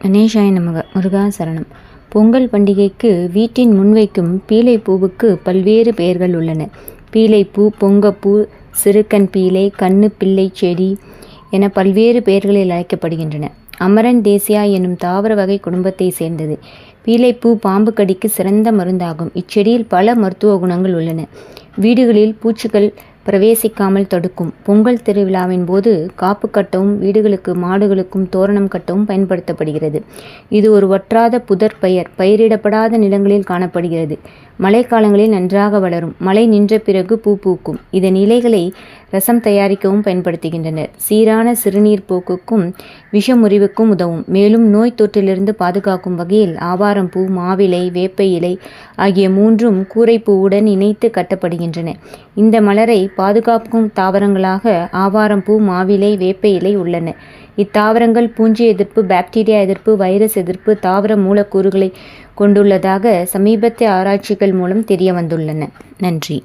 கணேசாய நமக. முருகா சரணம். பொங்கல் பண்டிகைக்கு வீட்டின் முன்வைக்கும் பீலை பூவுக்கு பல்வேறு பெயர்கள் உள்ளன. பீலைப்பூ, பொங்கப்பூ, சிறுக்கன் பீலை, கண்ணு பிள்ளை செடி என பல்வேறு பெயர்களில் அழைக்கப்படுகின்றன. அமரன் தேசியா என்னும் தாவர வகை குடும்பத்தை சேர்ந்தது. பீலைப்பூ பாம்பு கடிக்கு சிறந்த மருந்தாகும். இச்செடியில் பல மருத்துவ குணங்கள் உள்ளன. வீடுகளில் பூச்சிகள் பிரவேசிக்காமல் தடுக்கும். பொங்கல் திருவிழாவின் போது காப்பு கட்டவும் வீடுகளுக்கு மாடுகளுக்கும் தோரணம் கட்டவும் பயன்படுத்தப்படுகிறது. இது ஒரு வற்றாத புதர் பயிர். பயிரிடப்படாத நிலங்களில் காணப்படுகிறது. மழைக்காலங்களில் நன்றாக வளரும். மழை நின்ற பிறகு பூ பூக்கும். இதன் இலைகளை ரசம் தயாரிக்கவும் பயன்படுத்துகின்றனர். சீரான சிறுநீர் போக்குக்கும் விஷமுறிவுக்கும் உதவும். மேலும் நோய் தொற்றிலிருந்து பாதுகாக்கும் வகையில் ஆவாரம்பூ, மாவிலை, வேப்ப இலை ஆகிய மூன்றும் கூரைப்பூவுடன் இணைத்து கட்டப்படுகின்றன. இந்த மலரை பாதுகாக்கும் தாவரங்களாக ஆவாரம்பூ, மாவிலை, வேப்ப இலை உள்ளன. இத்தாவரங்கள் பூஞ்சி எதிர்ப்பு, பாக்டீரியா எதிர்ப்பு, வைரஸ் எதிர்ப்பு, தாவர மூலக்கூறுகளை கொண்டுள்ளதாக சமீபத்திய ஆராய்ச்சிகள் மூலம் தெரிய வந்துள்ளன. நன்றி.